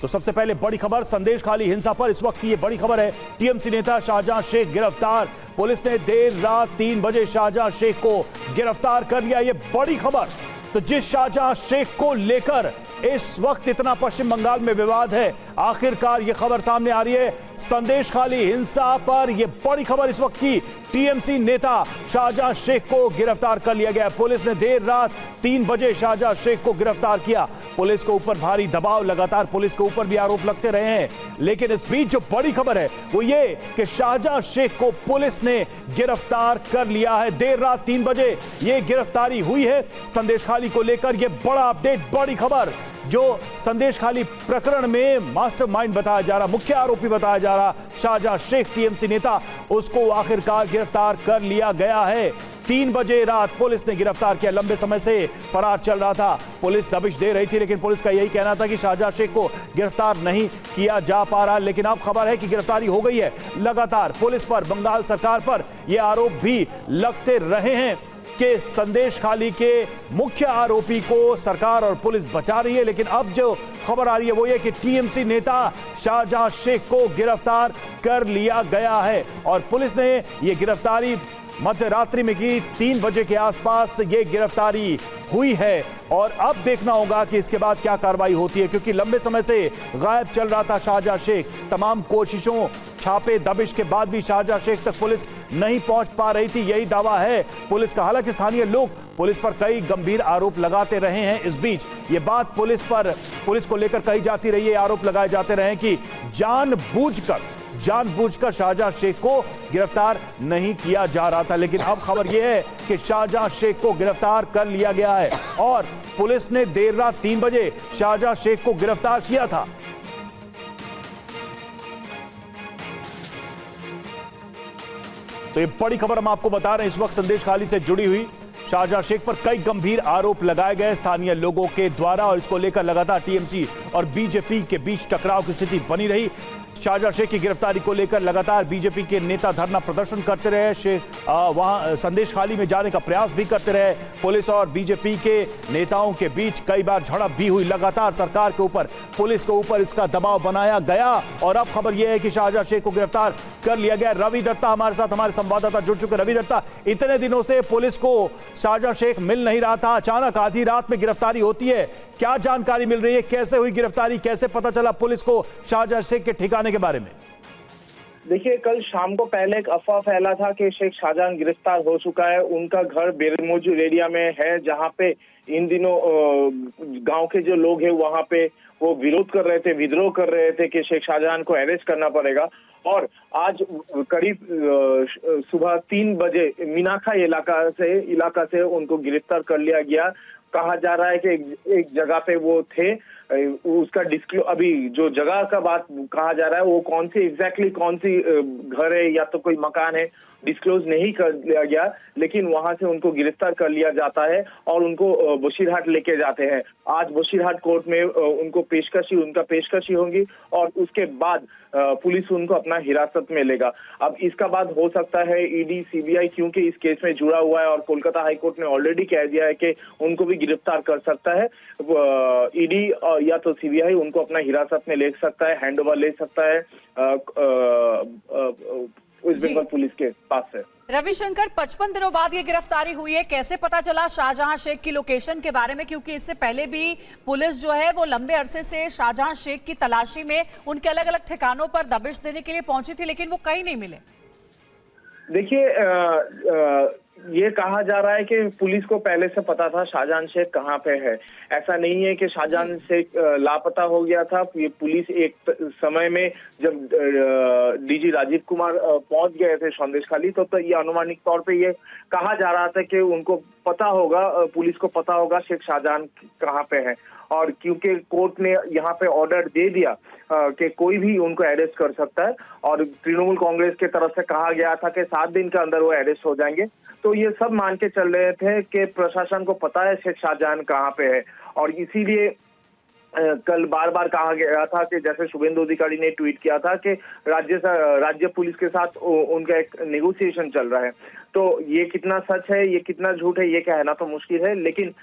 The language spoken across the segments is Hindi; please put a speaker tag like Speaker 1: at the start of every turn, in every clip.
Speaker 1: तो सबसे पहले बड़ी खबर संदेश खाली हिंसा पर इस वक्त की ये बड़ी खबर है। टीएमसी नेता शाहजहां शेख गिरफ्तार। पुलिस ने देर रात 3 बजे शाहजहां शेख को गिरफ्तार कर लिया। ये बड़ी खबर। तो जिस शाहजहां शेख को लेकर इस वक्त इतना पश्चिम बंगाल में विवाद है, आखिरकार ये खबर सामने आ रही है। संदेश खाली हिंसा पर यह बड़ी खबर इस वक्त की। टीएमसी नेता शाहजहां शेख को गिरफ्तार कर लिया गया। पुलिस ने देर रात 3 बजे शाहजहां शेख को गिरफ्तार किया। पुलिस के ऊपर भारी दबाव, लगातार पुलिस के ऊपर भी आरोप लगते रहे हैं, लेकिन इस बीच जो बड़ी खबर है वो ये कि शाहजहां शेख को पुलिस ने गिरफ्तार कर लिया है। देर रात 3 बजे ये गिरफ्तारी हुई है। संदेश खाली को लेकर यह बड़ा अपडेट, बड़ी खबर। जो संदेश खाली प्रकरण में मास्टरमाइंड बताया जा रहा, मुख्य आरोपी बताया जा रहा शाहजहां शेख टीएमसी नेता, उसको आखिरकार गिरफ्तार कर लिया गया है। 3 बजे रात पुलिस ने गिरफ्तार किया। लंबे समय से फरार चल रहा था, पुलिस दबिश दे रही थी, लेकिन पुलिस का यही कहना था कि शाहजहां शेख को गिरफ्तार नहीं किया जा पा रहा। लेकिन अब खबर है कि गिरफ्तारी हो गई है। लगातार पुलिस पर, बंगाल सरकार पर यह आरोप भी लगते रहे हैं कि संदेश खाली के मुख्य आरोपी को सरकार और पुलिस बचा रही है। लेकिन अब जो खबर आ रही है वो ये कि टीएमसी नेता शाहजहां शेख को गिरफ्तार कर लिया गया है। और पुलिस ने यह गिरफ्तारी मध्य रात्रि में की। 3 बजे के आसपास ये गिरफ्तारी हुई है और अब देखना होगा कि इसके बाद क्या कार्रवाई होती है, क्योंकि लंबे समय से गायब चल रहा था शाहजहां शेख। तमाम कोशिशों, छापे, दबिश के बाद भी शाहजहां शेख तक पुलिस नहीं पहुंच पा रही थी, यही दावा है पुलिस का। हालांकि स्थानीय लोग पुलिस पर कई गंभीर आरोप लगाते रहे हैं। इस बीच ये बात पुलिस को लेकर कही जाती रही है, आरोप लगाए जाते रहे कि जानबूझकर शाहजहां शेख को गिरफ्तार नहीं किया जा रहा था। लेकिन अब खबर यह है कि शाहजहां शेख को गिरफ्तार कर लिया गया है और पुलिस ने देर रात 3 बजे शाहजहां शेख को गिरफ्तार किया था। तो ये बड़ी खबर हम आपको बता रहे हैं इस वक्त संदेश खाली से जुड़ी हुई। शाहजहां शेख पर कई गंभीर आरोप लगाए गए स्थानीय लोगों के द्वारा और इसको लेकर लगातार टीएमसी और बीजेपी के बीच टकराव की स्थिति बनी रही। शाहजहां शेख की गिरफ्तारी को लेकर लगातार बीजेपी के नेता धरना प्रदर्शन करते रहे, वहां संदेश खाली में जाने का प्रयास भी करते रहे। पुलिस और बीजेपी के नेताओं के बीच कई बार झड़प भी हुई। लगातार सरकार के ऊपर, पुलिस के ऊपर इसका दबाव बनाया गया और अब खबर यह है कि शाहजहां शेख को गिरफ्तार कर लिया गया। रवि दत्ता हमारे साथ, हमारे संवाददाता जुड़ चुके। रवि दत्ता, इतने दिनों से पुलिस को शाहजहां शेख मिल नहीं रहा था, अचानक आधी रात में गिरफ्तारी होती है, क्या जानकारी मिल रही है? कैसे हुई गिरफ्तारी, कैसे पता चला पुलिस को शाहजहां शेख के ठिकाने के बारे में?
Speaker 2: देखिए, कल शाम को पहले एक अफवाह फैला था कि शेख शाहजहां गिरफ्तार हो चुका है। उनका घर बेरमौज एरिया में है, जहां पे इन दिनों गांव के जो लोग हैं वहां पे वो विरोध कर रहे थे, विद्रोह कर रहे थे कि शेख शाहजहां को अरेस्ट करना पड़ेगा। और आज करीब सुबह 3 बजे मीनाखा इलाका से उनको गिरफ्तार कर लिया गया। कहा जा रहा है कि एक जगह पे वो थे, उसका अभी जो जगह का बात कहा जा रहा है वो कौन सी घर है या तो कोई मकान है, डिस्क्लोज नहीं कर लिया गया, लेकिन वहां से उनको गिरफ्तार कर लिया जाता है और उनको बशीरहाट लेके जाते हैं। आज बशीरहाट कोर्ट में उनका पेशकशी होगी और उसके बाद पुलिस उनको अपना हिरासत में लेगा। अब इसका बाद हो सकता है ईडी, सीबीआई, क्योंकि इस केस में जुड़ा हुआ है और कोलकाता हाईकोर्ट ने ऑलरेडी कह दिया है कि उनको भी गिरफ्तार कर सकता है। ईडी या तो सीबीआई उनको अपना हिरासत में ले सकता है, हैंडओवर ले सकता है वेस्ट बंगाल पुलिस के पास से।
Speaker 3: रविशंकर, 55 दिनों बाद ये गिरफ्तारी हुई है, कैसे पता चला शाहजहां शेख की लोकेशन के बारे में? क्योंकि इससे पहले भी पुलिस जो है वो लंबे अरसे से शाहजहां शेख की तलाशी में उनके अलग अलग ठिकानों पर दबिश देने के लिए पहुंची थी, लेकिन वो कहीं नहीं मिले।
Speaker 2: देखिए, ये कहा जा रहा है कि पुलिस को पहले से पता था शाहजहां शेख कहाँ पे है। ऐसा नहीं है कि शाहजहां शेख लापता हो गया था। ये पुलिस एक समय में जब डीजी राजीव कुमार पहुंच गए थे संदेश खाली, तो ये अनुमानिक तौर पे ये कहा जा रहा था कि उनको पता होगा, पुलिस को पता होगा शेख शाहजहां कहाँ पे है। और क्योंकि कोर्ट ने यहाँ पे ऑर्डर दे दिया कि कोई भी उनको अरेस्ट कर सकता है और तृणमूल कांग्रेस की तरफ से कहा गया था कि 7 दिन के अंदर वो अरेस्ट हो जाएंगे, तो ये सब मान के चल रहे थे कि प्रशासन को पता है शेख शाहजहां कहाँ पे है। और इसीलिए कल बार बार कहा गया था कि जैसे शुभेंदु अधिकारी ने ट्वीट किया था कि राज्य पुलिस के साथ उनका एक नेगोशिएशन चल रहा है। तो ये कितना सच है, ये कितना झूठ है, ये कहना तो मुश्किल है, लेकिन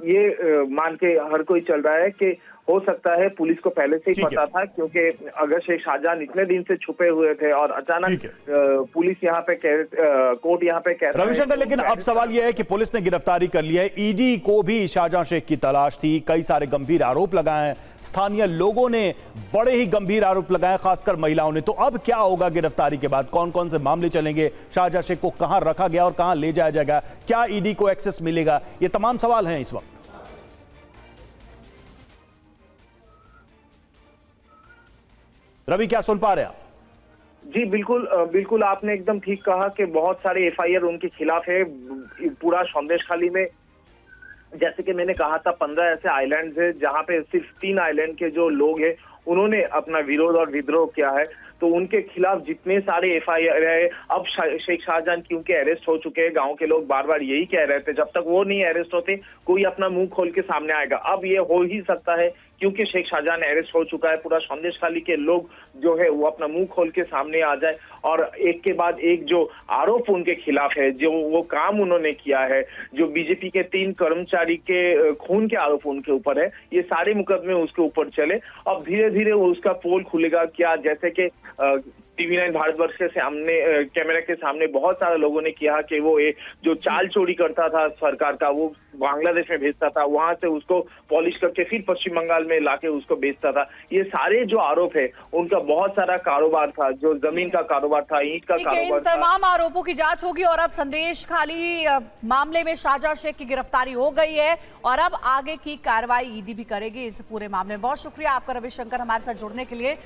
Speaker 2: ये मान के हर कोई चल रहा है कि हो सकता है पुलिस को पहले से ही
Speaker 1: ठीक है।
Speaker 2: पता था, क्योंकि अगर शेख शाहजहां इतने दिन से छुपे हुए थे और अचानक
Speaker 1: ठीक है।
Speaker 2: पुलिस यहाँ पे कोर्ट यहाँ पे कहता है
Speaker 1: रविशंकर,
Speaker 2: कि
Speaker 1: लेकिन अब सवाल यह है कि पुलिस ने गिरफ्तारी कर लिया है। ईडी को भी शाहजहां शेख की तलाश थी, कई सारे गंभीर आरोप लगाए हैं, स्थानीय लोगों ने बड़े ही गंभीर आरोप लगाए, खासकर महिलाओं ने। तो अब क्या होगा गिरफ्तारी के बाद? कौन कौन से मामले चलेंगे? शाहजहां शेख को कहां रखा गया और कहां ले जाया जाएगा? क्या ईडी को एक्सेस मिलेगा? ये तमाम सवाल हैं इस वक्त। रवि, क्या सुन पा रहे हैं आप?
Speaker 2: जी बिल्कुल बिल्कुल, आपने एकदम ठीक कहा कि बहुत सारे एफआईआर उनके खिलाफ है। पूरा संदेशखाली में, जैसे कि मैंने कहा था, 15 ऐसे आइलैंड्स है जहां पे सिर्फ 3 आइलैंड के जो लोग हैं उन्होंने अपना विरोध और विद्रोह किया है। तो उनके खिलाफ जितने सारे एफआईआर है, अब शेख शाहजहां क्योंकि अरेस्ट हो चुके हैं, गांव के लोग बार बार यही कह रहे थे जब तक वो नहीं अरेस्ट होते कोई अपना मुंह खोल के सामने आएगा। अब ये हो ही सकता है क्योंकि शेख शाहजहां अरेस्ट हो चुका है। पूरा संदेशखाली के लोग जो है वो अपना मुंह खोल के सामने आ जाए और एक के बाद एक जो आरोप उनके खिलाफ है, जो वो काम उन्होंने किया है, जो बीजेपी के 3 कर्मचारी के खून के आरोप उनके ऊपर है, ये सारे मुकदमे उसके ऊपर चले। अब धीरे धीरे उसका पोल खुलेगा क्या? जैसे कि TV9 भारतवर्ष के सामने कैमरा के सामने बहुत सारे लोगों ने किया कि वो जो चाल चोरी करता था सरकार का, वो बांग्लादेश में भेजता था, वहां से उसको पॉलिश करके फिर पश्चिम बंगाल में लाके उसको बेचता था। ये सारे जो आरोप है उनका बहुत सारा कारोबार था, जो जमीन का कारोबार था, ईंट का कारोबार
Speaker 3: इन तमाम आरोपों की जांच होगी और अब संदेशखाली मामले में शाहजहां शेख की गिरफ्तारी हो गई है और अब आगे की कार्रवाई ईडी भी करेगी इस पूरे मामले में। बहुत शुक्रिया आपका रविशंकर हमारे साथ जुड़ने के लिए।